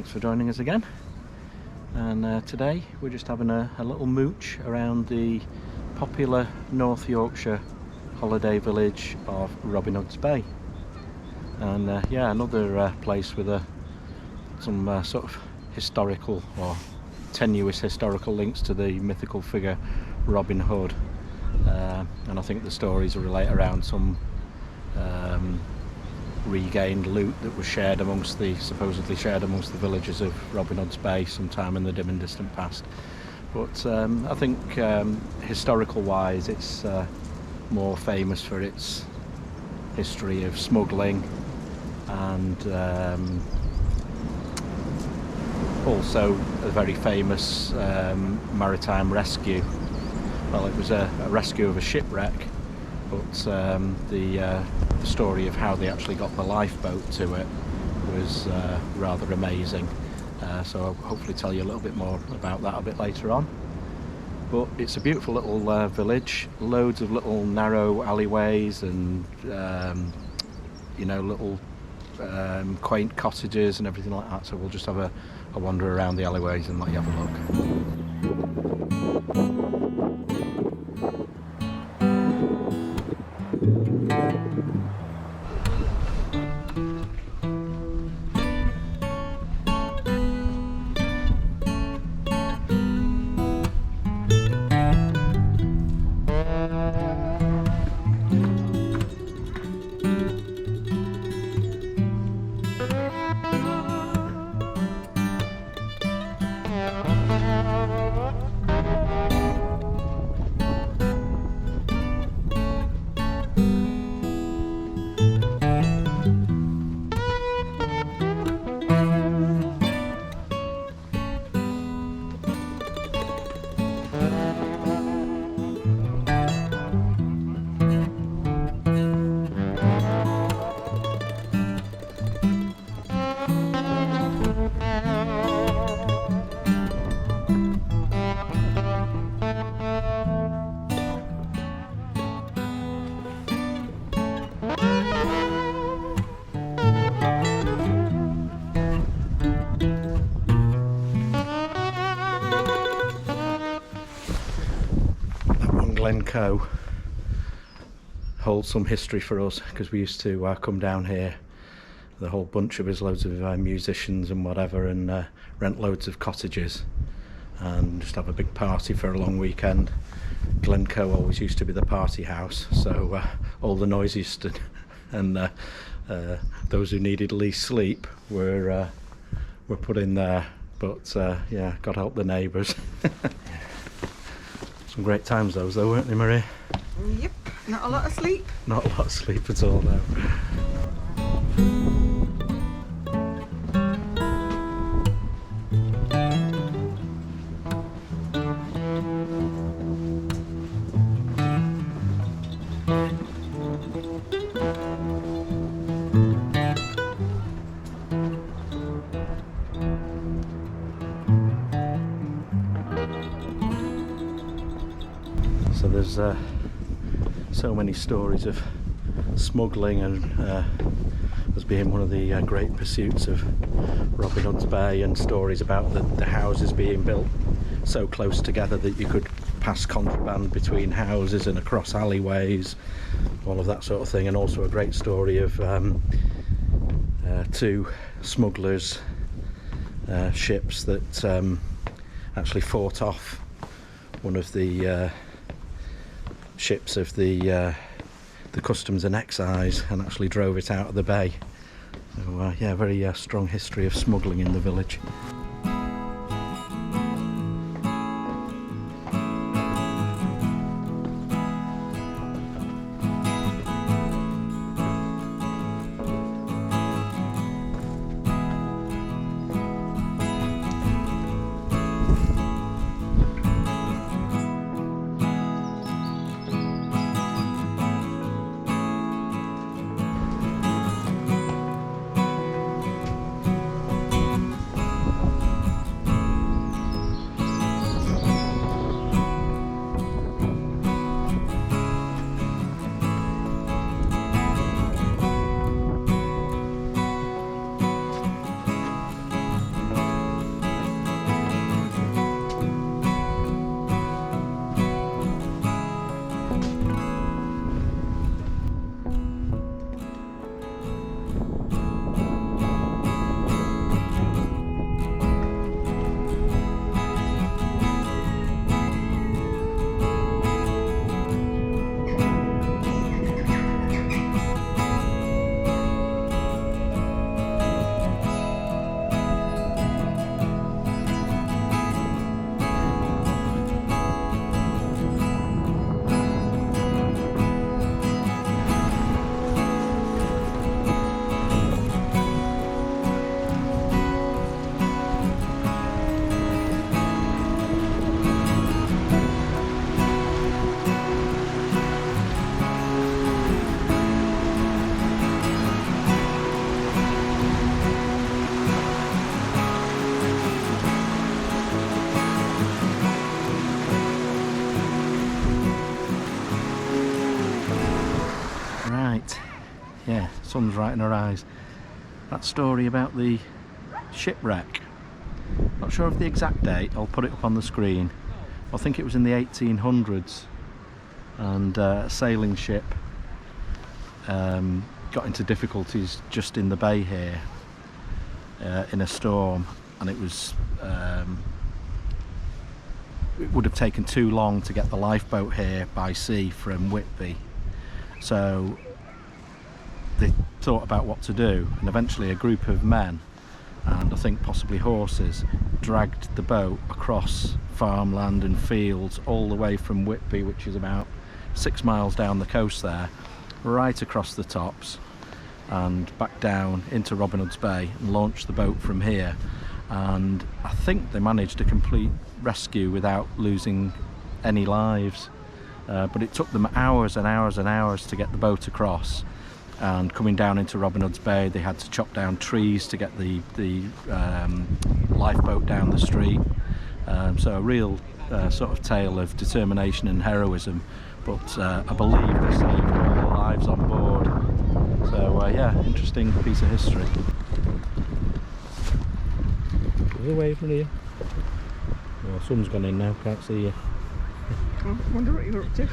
thanks for joining us again. And today we're just having a little mooch around the popular North Yorkshire holiday village of Robin Hood's Bay. And yeah, another place with some sort of historical or tenuous historical links to the mythical figure Robin Hood. And I think the stories relate around some regained loot that was supposedly shared amongst the villagers of Robin Hood's Bay sometime in the dim and distant past. But I think historical wise it's more famous for its history of smuggling and also a very famous maritime rescue. Well, it was a rescue of a shipwreck, but the story of how they actually got the lifeboat to it was rather amazing. So I'll hopefully tell you a little bit more about that a bit later on. But it's a beautiful little village, loads of little narrow alleyways and little quaint cottages and everything like that. So we'll just have a wander around the alleyways and let you have a look. Glencoe holds some history for us because we used to come down here, the whole bunch of us, loads of musicians and whatever, and rent loads of cottages and just have a big party for a long weekend. Glencoe always used to be the party house, so all the noisiest and those who needed least sleep were put in there. But yeah, God help the neighbours. Some great times those though, weren't they, Maria? Yep, not a lot of sleep. Not a lot of sleep at all, no. So there's so many stories of smuggling and as being one of the great pursuits of Robin Hood's Bay, and stories about the houses being built so close together that you could pass contraband between houses and across alleyways, all of that sort of thing. And also a great story of two smugglers ships that actually fought off one of the ships of the customs and excise and actually drove it out of the bay. So yeah, very strong history of smuggling in the village. sun's right in her eyes. That story about the shipwreck. Not sure of the exact date, I'll put it up on the screen. I think it was in the 1800s, and a sailing ship got into difficulties just in the bay here in a storm, and it would have taken too long to get the lifeboat here by sea from Whitby, so they thought about what to do, and eventually a group of men, and I think possibly horses, dragged the boat across farmland and fields all the way from Whitby, which is about 6 miles down the coast there, right across the tops and back down into Robin Hood's Bay, and launched the boat from here. And I think they managed a complete rescue without losing any lives, but it took them hours and hours and hours to get the boat across. And coming down into Robin Hood's Bay, they had to chop down trees to get the lifeboat down the street. So a real sort of tale of determination and heroism, but I believe they saved all the lives on board. So yeah, interesting piece of history. There's a wave from here. Oh, sun's gone in now, can't see you. I wonder what you're up to.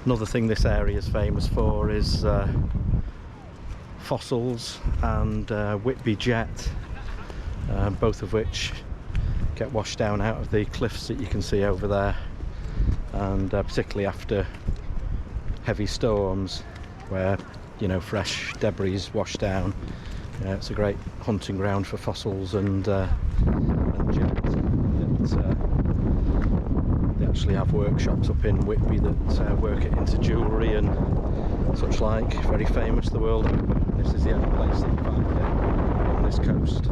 Another thing this area is famous for is fossils and Whitby jet, both of which get washed down out of the cliffs that you can see over there, and particularly after heavy storms where, you know, fresh debris wash down. It's a great hunting ground for fossils and jet. They actually have workshops up in Whitby that work it into jewellery and such like. Very famous the world over. This is the only place that you find it on this coast.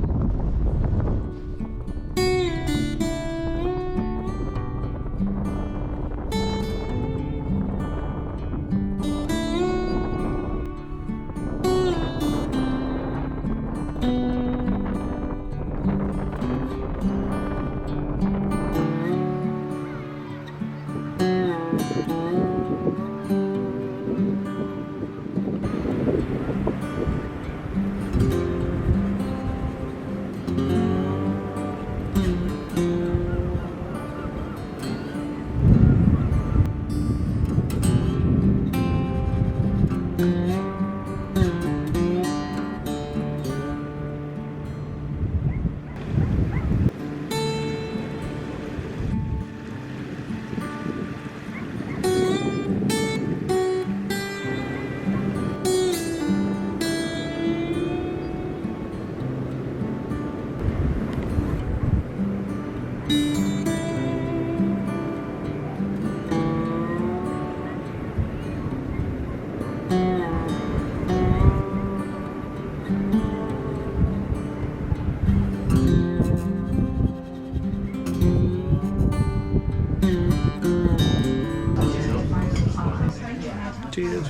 Cheers.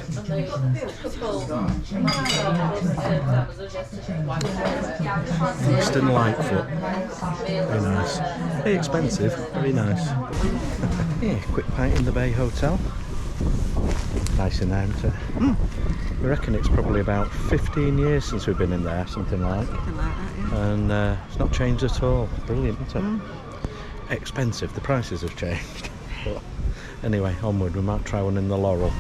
Western Lightfoot. Very nice. Very expensive, very nice. Yeah, quick pint in the Bay Hotel. Nice in there, isn't it? We reckon it's probably about 15 years since we've been in there, something like. Something like that, yeah. And it's not changed at all. Brilliant, isn't it? Expensive, the prices have changed. But anyway, onward, we might try one in the Laurel.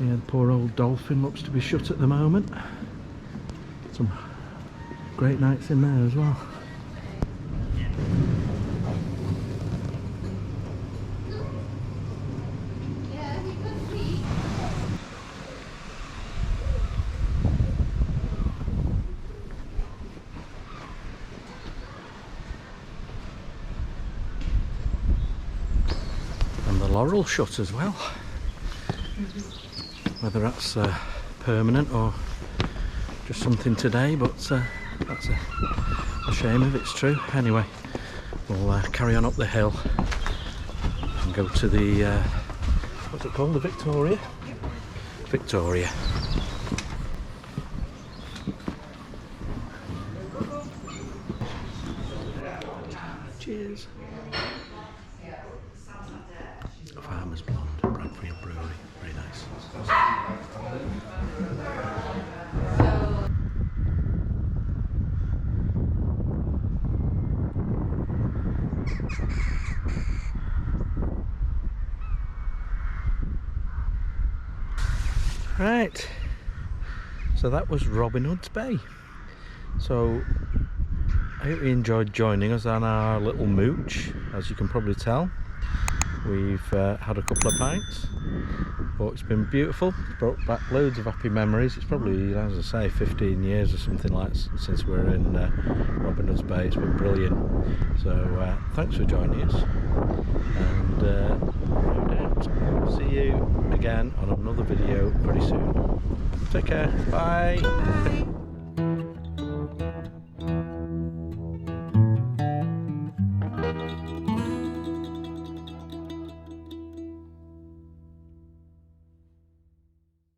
Yeah, the poor old dolphin looks to be shut at the moment. Some great nights in there as well. And the Laurel shut as well. Whether that's permanent or just something today, but that's a shame if it's true. Anyway, we'll carry on up the hill and go to the what's it called, the Victoria? Victoria. Cheers. Farmer's Blonde, Bradfield Brewery, very nice. Right, so that was Robin Hood's Bay. So I hope you enjoyed joining us on our little mooch. As you can probably tell, we've had a couple of pints, but it's been beautiful. It's brought back loads of happy memories. It's probably, as I say, 15 years or something like that since we were in Robin Hood's Bay. It's been brilliant. So thanks for joining us, and no doubt we'll see you again on another video very soon. Take care. Bye.